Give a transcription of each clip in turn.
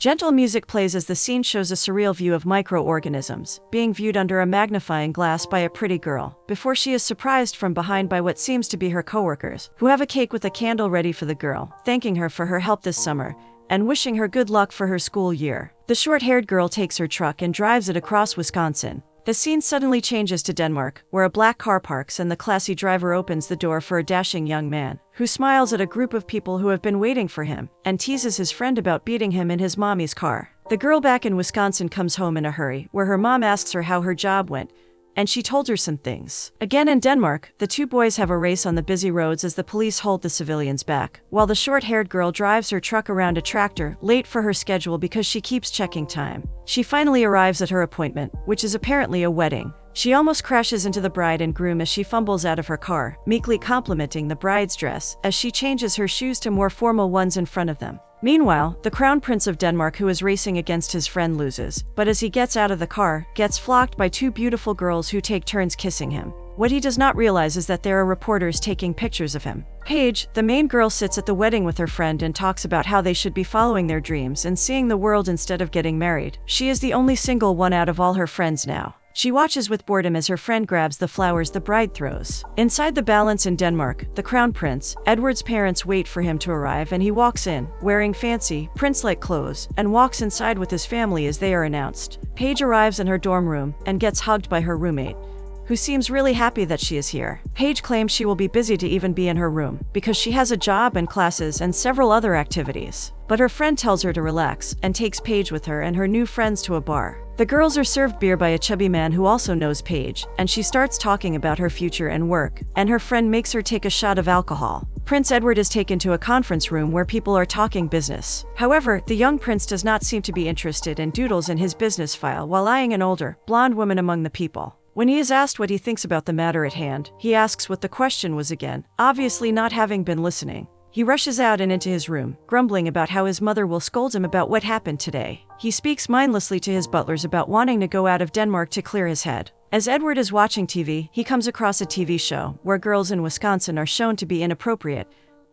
Gentle music plays as the scene shows a surreal view of microorganisms, being viewed under a magnifying glass by a pretty girl, before she is surprised from behind by what seems to be her coworkers, who have a cake with a candle ready for the girl, thanking her for her help this summer, and wishing her good luck for her school year. The short-haired girl takes her truck and drives it across Wisconsin. The scene suddenly changes to Denmark, where a black car parks and the classy driver opens the door for a dashing young man, who smiles at a group of people who have been waiting for him, and teases his friend about beating him in his mommy's car. The girl back in Wisconsin comes home in a hurry, where her mom asks her how her job went, and she told her some things. Again in Denmark, the two boys have a race on the busy roads as the police hold the civilians back, while the short-haired girl drives her truck around a tractor, late for her schedule because she keeps checking time. She finally arrives at her appointment, which is apparently a wedding. She almost crashes into the bride and groom as she fumbles out of her car, meekly complimenting the bride's dress as she changes her shoes to more formal ones in front of them. Meanwhile, the Crown Prince of Denmark, who is racing against his friend, loses, but as he gets out of the car, gets flocked by two beautiful girls who take turns kissing him. What he does not realize is that there are reporters taking pictures of him. Paige, the main girl, sits at the wedding with her friend and talks about how they should be following their dreams and seeing the world instead of getting married. She is the only single one out of all her friends now. She watches with boredom as her friend grabs the flowers the bride throws. Inside the Balance in Denmark, the Crown Prince, Edward's parents wait for him to arrive and he walks in, wearing fancy, prince-like clothes, and walks inside with his family as they are announced. Paige arrives in her dorm room and gets hugged by her roommate, who seems really happy that she is here. Paige claims she will be busy to even be in her room, because she has a job and classes and several other activities. But her friend tells her to relax, and takes Paige with her and her new friends to a bar. The girls are served beer by a chubby man who also knows Paige, and she starts talking about her future and work, and her friend makes her take a shot of alcohol. Prince Edward is taken to a conference room where people are talking business. However, the young prince does not seem to be interested and doodles in his business file while eyeing an older, blonde woman among the people. When he is asked what he thinks about the matter at hand, he asks what the question was again, obviously not having been listening. He rushes out and into his room, grumbling about how his mother will scold him about what happened today. He speaks mindlessly to his butlers about wanting to go out of Denmark to clear his head. As Edward is watching TV, he comes across a TV show where girls in Wisconsin are shown to be inappropriate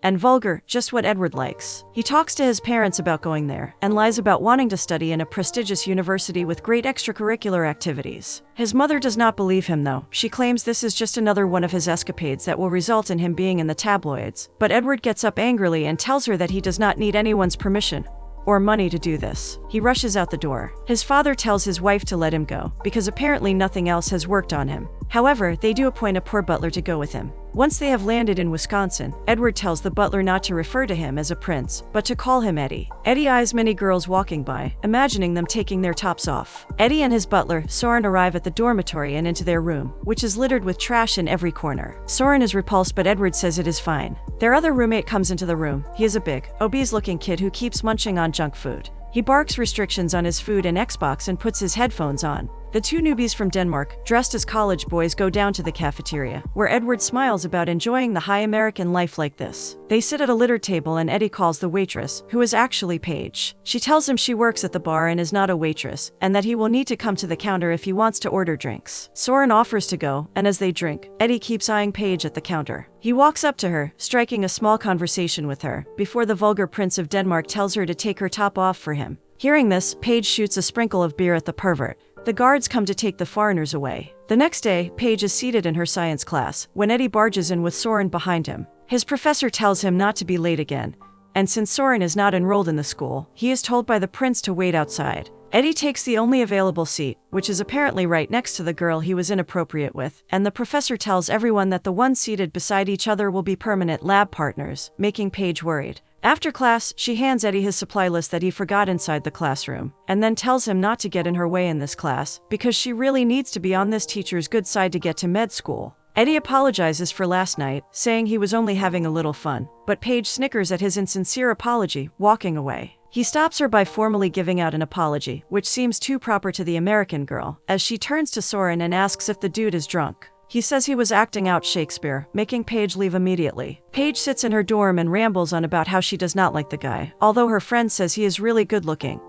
and vulgar, just what Edward likes. He talks to his parents about going there, and lies about wanting to study in a prestigious university with great extracurricular activities. His mother does not believe him though. She claims this is just another one of his escapades that will result in him being in the tabloids. But Edward gets up angrily and tells her that he does not need anyone's permission or money to do this. He rushes out the door. His father tells his wife to let him go, because apparently nothing else has worked on him. However, they do appoint a poor butler to go with him. Once they have landed in Wisconsin, Edward tells the butler not to refer to him as a prince, but to call him Eddie. Eddie eyes many girls walking by, imagining them taking their tops off. Eddie and his butler, Soren, arrive at the dormitory and into their room, which is littered with trash in every corner. Soren is repulsed, but Edward says it is fine. Their other roommate comes into the room. He is a big, obese-looking kid who keeps munching on junk food. He barks restrictions on his food and Xbox and puts his headphones on. The two newbies from Denmark, dressed as college boys, go down to the cafeteria, where Edward smiles about enjoying the high American life like this. They sit at a littered table and Eddie calls the waitress, who is actually Paige. She tells him she works at the bar and is not a waitress, and that he will need to come to the counter if he wants to order drinks. Soren offers to go, and as they drink, Eddie keeps eyeing Paige at the counter. He walks up to her, striking a small conversation with her, before the vulgar Prince of Denmark tells her to take her top off for him. Hearing this, Paige shoots a sprinkle of beer at the pervert. The guards come to take the foreigners away. The next day, Paige is seated in her science class, when Eddie barges in with Soren behind him. His professor tells him not to be late again, and since Soren is not enrolled in the school, he is told by the prince to wait outside. Eddie takes the only available seat, which is apparently right next to the girl he was inappropriate with, and the professor tells everyone that the ones seated beside each other will be permanent lab partners, making Paige worried. After class, she hands Eddie his supply list that he forgot inside the classroom, and then tells him not to get in her way in this class, because she really needs to be on this teacher's good side to get to med school. Eddie apologizes for last night, saying he was only having a little fun, but Paige snickers at his insincere apology, walking away. He stops her by formally giving out an apology, which seems too proper to the American girl, as she turns to Soren and asks if the dude is drunk. He says he was acting out Shakespeare, making Paige leave immediately. Paige sits in her dorm and rambles on about how she does not like the guy, although her friend says he is really good looking,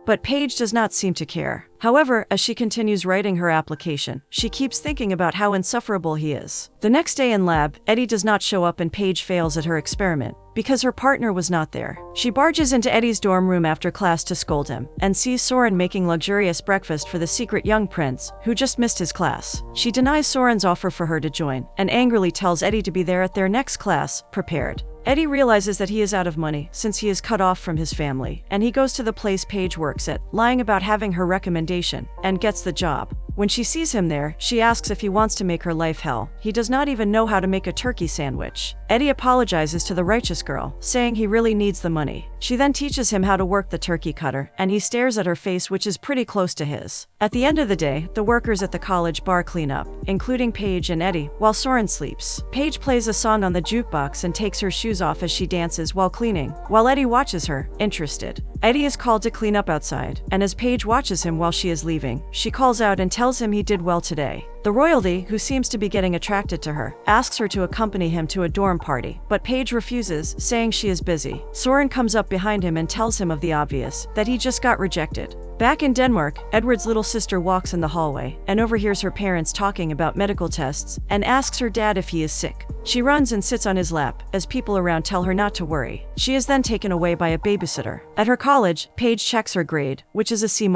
but Paige does not seem to care. However, as she continues writing her application, she keeps thinking about how insufferable he is. The next day in lab, Eddie does not show up and Paige fails at her experiment because her partner was not there. She barges into Eddie's dorm room after class to scold him and sees Soren making luxurious breakfast for the secret young prince who just missed his class. She denies Soren's offer for her to join and angrily tells Eddie to be there at their next class, prepared. Eddie realizes that he is out of money since he is cut off from his family, and he goes to the place Paige works at, lying about having her recommendation, and gets the job. When she sees him there, she asks if he wants to make her life hell. He does not even know how to make a turkey sandwich. Eddie apologizes to the righteous girl, saying he really needs the money. She then teaches him how to work the turkey cutter, and he stares at her face, which is pretty close to his. At the end of the day, the workers at the college bar clean up, including Paige and Eddie, while Soren sleeps. Paige plays a song on the jukebox and takes her shoes off as she dances while cleaning, while Eddie watches her, interested. Eddie is called to clean up outside, and as Paige watches him while she is leaving, she calls out and tells him he did well today. The royalty, who seems to be getting attracted to her, asks her to accompany him to a dorm party, but Paige refuses, saying she is busy. Soren comes up behind him and tells him of the obvious, that he just got rejected. Back in Denmark, Edward's little sister walks in the hallway and overhears her parents talking about medical tests and asks her dad if he is sick. She runs and sits on his lap as people around tell her not to worry. She is then taken away by a babysitter. At her college, Paige checks her grade, which is a C-.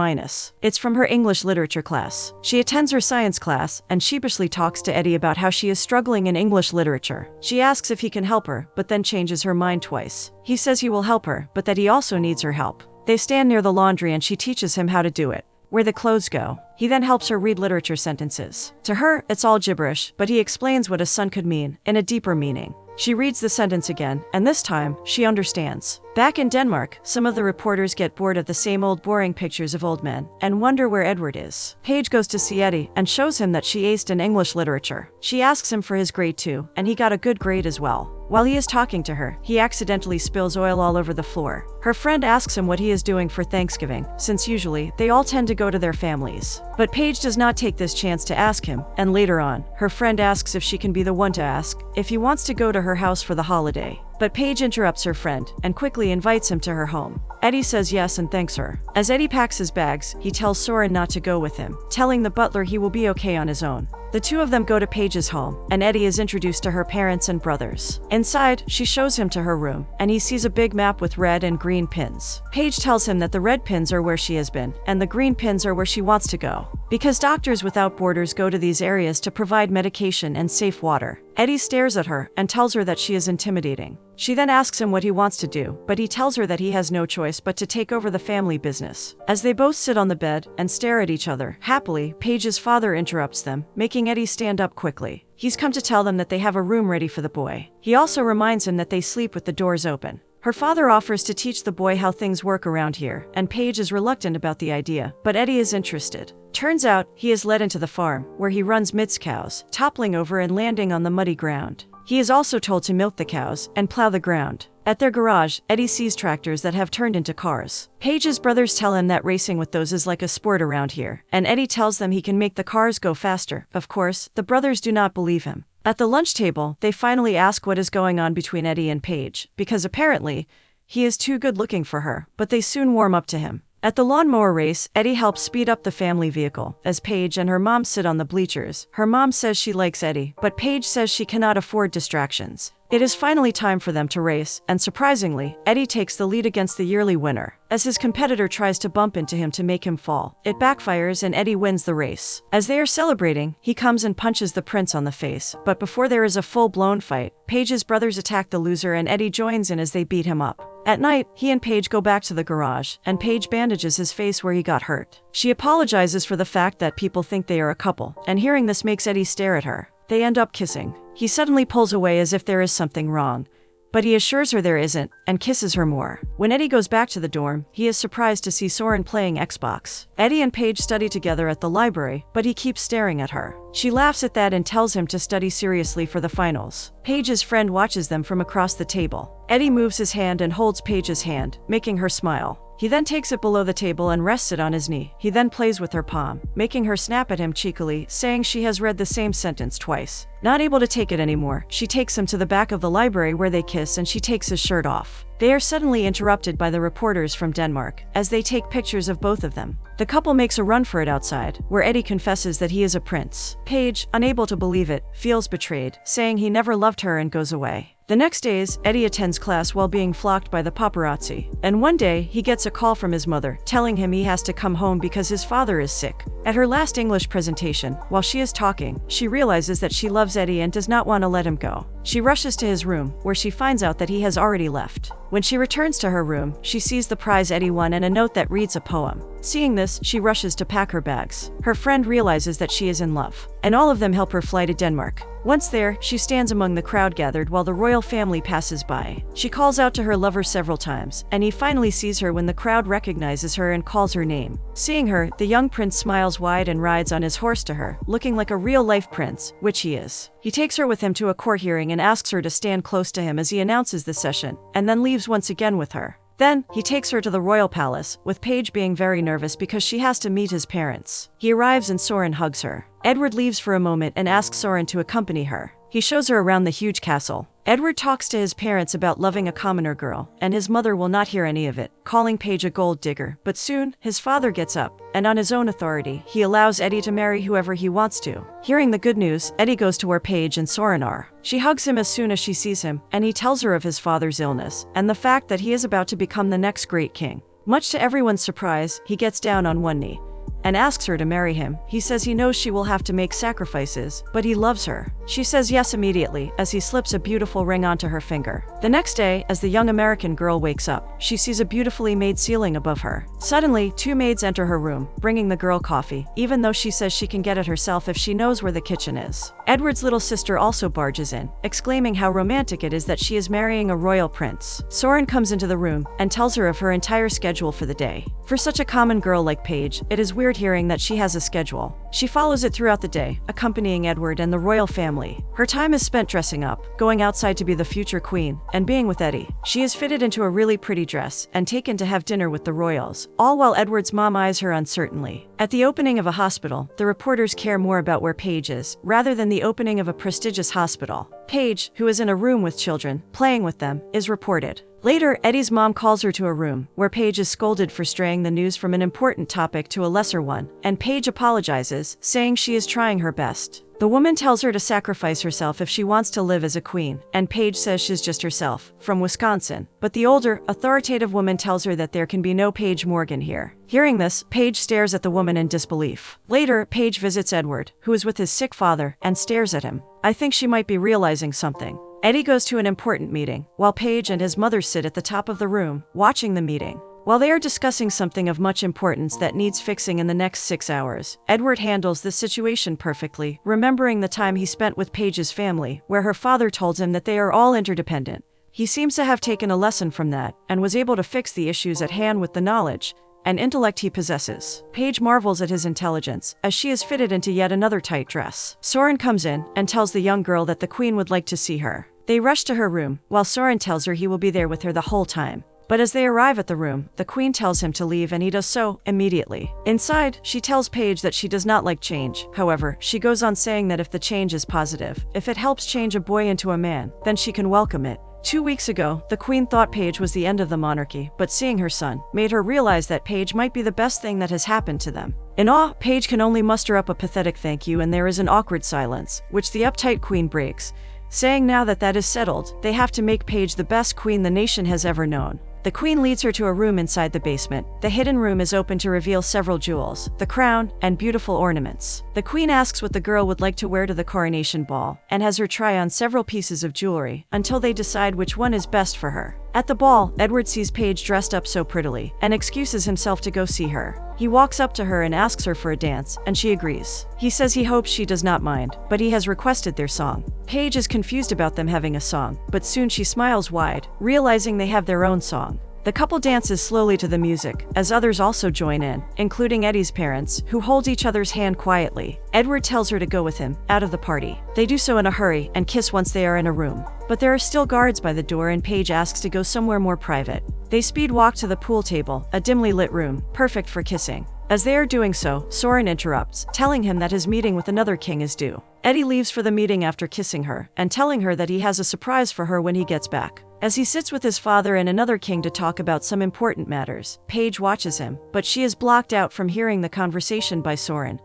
It's from her English literature class. She attends her science class and sheepishly talks to Eddie about how she is struggling in English literature. She asks if he can help her, but then changes her mind twice. He says he will help her, but that he also needs her help. They stand near the laundry and she teaches him how to do it, where the clothes go. He then helps her read literature sentences. To her, it's all gibberish, but he explains what a sun could mean, in a deeper meaning. She reads the sentence again, and this time, she understands. Back in Denmark, some of the reporters get bored of the same old boring pictures of old men, and wonder where Edward is. Paige goes to see Eddie, and shows him that she aced in English literature. She asks him for his grade too, and he got a good grade as well. While he is talking to her, he accidentally spills oil all over the floor. Her friend asks him what he is doing for Thanksgiving, since usually, they all tend to go to their families. But Paige does not take this chance to ask him, and later on, her friend asks if she can be the one to ask if he wants to go to her house for the holiday. But Paige interrupts her friend and quickly invites him to her home. Eddie says yes and thanks her. As Eddie packs his bags, he tells Soren not to go with him, telling the butler he will be okay on his own. The two of them go to Paige's home, and Eddie is introduced to her parents and brothers. Inside, she shows him to her room, and he sees a big map with red and green pins. Paige tells him that the red pins are where she has been, and the green pins are where she wants to go, because Doctors Without Borders go to these areas to provide medication and safe water. Eddie stares at her and tells her that she is intimidating. She then asks him what he wants to do, but he tells her that he has no choice but to take over the family business. As they both sit on the bed and stare at each other happily, Paige's father interrupts them, making Eddie stand up quickly. He's come to tell them that they have a room ready for the boy. He also reminds him that they sleep with the doors open. Her father offers to teach the boy how things work around here, and Paige is reluctant about the idea, but Eddie is interested. Turns out, he is led into the farm, where he runs Mitt's cows, toppling over and landing on the muddy ground. He is also told to milk the cows and plow the ground. At their garage, Eddie sees tractors that have turned into cars. Paige's brothers tell him that racing with those is like a sport around here, and Eddie tells them he can make the cars go faster. Of course, the brothers do not believe him. At the lunch table, they finally ask what is going on between Eddie and Paige, because apparently, he is too good looking for her, but they soon warm up to him. At the lawnmower race, Eddie helps speed up the family vehicle, as Paige and her mom sit on the bleachers. Her mom says she likes Eddie, but Paige says she cannot afford distractions. It is finally time for them to race, and surprisingly, Eddie takes the lead against the yearly winner. As his competitor tries to bump into him to make him fall, it backfires and Eddie wins the race. As they are celebrating, he comes and punches the prince on the face, but before there is a full-blown fight, Paige's brothers attack the loser and Eddie joins in as they beat him up. At night, he and Paige go back to the garage, and Paige bandages his face where he got hurt. She apologizes for the fact that people think they are a couple, and hearing this makes Eddie stare at her. They end up kissing. He suddenly pulls away as if there is something wrong, but he assures her there isn't, and kisses her more. When Eddie goes back to the dorm, he is surprised to see Soren playing Xbox. Eddie and Paige study together at the library, but he keeps staring at her. She laughs at that and tells him to study seriously for the finals. Paige's friend watches them from across the table. Eddie moves his hand and holds Paige's hand, making her smile. He then takes it below the table and rests it on his knee. He then plays with her palm, making her snap at him cheekily, saying she has read the same sentence twice. Not able to take it anymore, she takes him to the back of the library where they kiss and she takes his shirt off. They are suddenly interrupted by the reporters from Denmark, as they take pictures of both of them. The couple makes a run for it outside, where Eddie confesses that he is a prince. Paige, unable to believe it, feels betrayed, saying he never loved her and goes away. The next days, Eddie attends class while being flocked by the paparazzi. And one day, he gets a call from his mother, telling him he has to come home because his father is sick. At her last English presentation, while she is talking, she realizes that she loves Eddie and does not want to let him go. She rushes to his room, where she finds out that he has already left. When she returns to her room, she sees the prize Eddie won and a note that reads a poem. Seeing this, she rushes to pack her bags. Her friend realizes that she is in love, and all of them help her fly to Denmark. Once there, she stands among the crowd gathered while the royal family passes by. She calls out to her lover several times, and he finally sees her when the crowd recognizes her and calls her name. Seeing her, the young prince smiles wide and rides on his horse to her, looking like a real-life prince, which he is. He takes her with him to a court hearing and asks her to stand close to him as he announces the session, and then leaves once again with her. Then, he takes her to the royal palace, with Paige being very nervous because she has to meet his parents. He arrives and Soren hugs her. Edward leaves for a moment and asks Soren to accompany her. He shows her around the huge castle. Edward talks to his parents about loving a commoner girl, and his mother will not hear any of it, calling Paige a gold digger. But soon, his father gets up, and on his own authority, he allows Eddie to marry whoever he wants to. Hearing the good news, Eddie goes to where Paige and Soren are. She hugs him as soon as she sees him, and he tells her of his father's illness, and the fact that he is about to become the next great king. Much to everyone's surprise, he gets down on one knee and asks her to marry him. He says he knows she will have to make sacrifices, but he loves her. She says yes immediately, as he slips a beautiful ring onto her finger. The next day, as the young American girl wakes up, she sees a beautifully made ceiling above her. Suddenly, two maids enter her room, bringing the girl coffee, even though she says she can get it herself if she knows where the kitchen is. Edward's little sister also barges in, exclaiming how romantic it is that she is marrying a royal prince. Soren comes into the room and tells her of her entire schedule for the day. For such a common girl like Paige, it is weird hearing that she has a schedule. She follows it throughout the day, accompanying Edward and the royal family. Her time is spent dressing up, going outside to be the future queen, and being with Eddie. She is fitted into a really pretty dress and taken to have dinner with the royals, all while Edward's mom eyes her uncertainly. At the opening of a hospital, the reporters care more about where Paige is, rather than the opening of a prestigious hospital. Paige, who is in a room with children, playing with them, is reported. Later, Eddie's mom calls her to a room, where Paige is scolded for straying the news from an important topic to a lesser one, and Paige apologizes, saying she is trying her best. The woman tells her to sacrifice herself if she wants to live as a queen, and Paige says she's just herself, from Wisconsin. But the older, authoritative woman tells her that there can be no Paige Morgan here. Hearing this, Paige stares at the woman in disbelief. Later, Paige visits Edward, who is with his sick father, and stares at him. I think she might be realizing something. Eddie goes to an important meeting, while Paige and his mother sit at the top of the room, watching the meeting. While they are discussing something of much importance that needs fixing in the next 6 hours, Edward handles this situation perfectly, remembering the time he spent with Paige's family, where her father told him that they are all interdependent. He seems to have taken a lesson from that, and was able to fix the issues at hand with the knowledge and intellect he possesses. Paige marvels at his intelligence, as she is fitted into yet another tight dress. Soren comes in and tells the young girl that the queen would like to see her. They rush to her room, while Soren tells her he will be there with her the whole time. But as they arrive at the room, the queen tells him to leave and he does so, immediately. Inside, she tells Paige that she does not like change. However, she goes on saying that if the change is positive, if it helps change a boy into a man, then she can welcome it. 2 weeks ago, the queen thought Paige was the end of the monarchy, but seeing her son made her realize that Paige might be the best thing that has happened to them. In awe, Paige can only muster up a pathetic thank you, and there is an awkward silence, which the uptight queen breaks, saying now that that is settled, they have to make Paige the best queen the nation has ever known. The queen leads her to a room inside the basement. The hidden room is open to reveal several jewels, the crown, and beautiful ornaments. The queen asks what the girl would like to wear to the coronation ball, and has her try on several pieces of jewelry, until they decide which one is best for her. At the ball, Edward sees Paige dressed up so prettily, and excuses himself to go see her. He walks up to her and asks her for a dance, and she agrees. He says he hopes she does not mind, but he has requested their song. Paige is confused about them having a song, but soon she smiles wide, realizing they have their own song. The couple dances slowly to the music, as others also join in, including Eddie's parents, who hold each other's hand quietly. Edward tells her to go with him, out of the party. They do so in a hurry, and kiss once they are in a room. But there are still guards by the door and Paige asks to go somewhere more private. They speed walk to the pool table, a dimly lit room, perfect for kissing. As they are doing so, Soren interrupts, telling him that his meeting with another king is due. Eddie leaves for the meeting after kissing her, and telling her that he has a surprise for her when he gets back. As he sits with his father and another king to talk about some important matters, Paige watches him, but she is blocked out from hearing the conversation by Soren,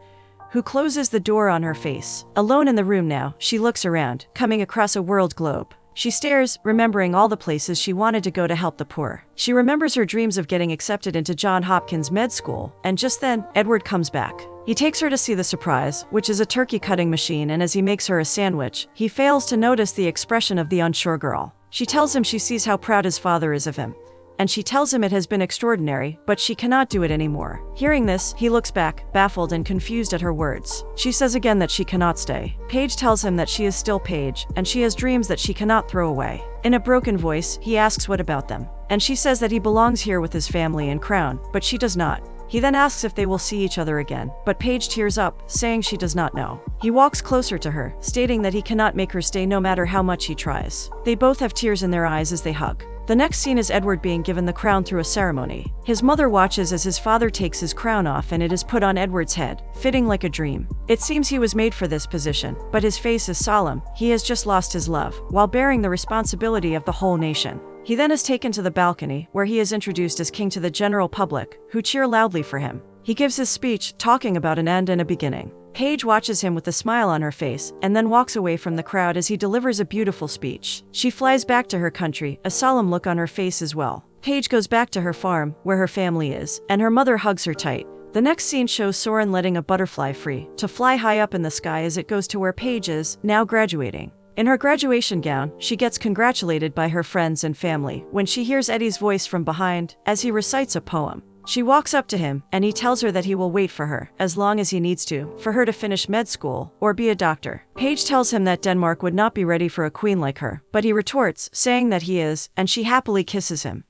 who closes the door on her face. Alone in the room now, she looks around, coming across a world globe. She stares, remembering all the places she wanted to go to help the poor. She remembers her dreams of getting accepted into Johns Hopkins med school, and just then, Edward comes back. He takes her to see the surprise, which is a turkey cutting machine, and as he makes her a sandwich, he fails to notice the expression of the unsure girl. She tells him she sees how proud his father is of him, and she tells him it has been extraordinary, but she cannot do it anymore. Hearing this, he looks back, baffled and confused at her words. She says again that she cannot stay. Paige tells him that she is still Paige, and she has dreams that she cannot throw away. In a broken voice, he asks what about them, and she says that he belongs here with his family and crown, but she does not. He then asks if they will see each other again, but Paige tears up, saying she does not know. He walks closer to her, stating that he cannot make her stay no matter how much he tries. They both have tears in their eyes as they hug. The next scene is Edward being given the crown through a ceremony. His mother watches as his father takes his crown off and it is put on Edward's head, fitting like a dream. It seems he was made for this position, but his face is solemn. He has just lost his love, while bearing the responsibility of the whole nation. He then is taken to the balcony, where he is introduced as king to the general public, who cheer loudly for him. He gives his speech, talking about an end and a beginning. Paige watches him with a smile on her face, and then walks away from the crowd as he delivers a beautiful speech. She flies back to her country, a solemn look on her face as well. Paige goes back to her farm, where her family is, and her mother hugs her tight. The next scene shows Soren letting a butterfly free, to fly high up in the sky as it goes to where Paige is, now graduating. In her graduation gown, she gets congratulated by her friends and family when she hears Eddie's voice from behind, as he recites a poem. She walks up to him, and he tells her that he will wait for her, as long as he needs to, for her to finish med school, or be a doctor. Paige tells him that Denmark would not be ready for a queen like her, but he retorts, saying that he is, and she happily kisses him.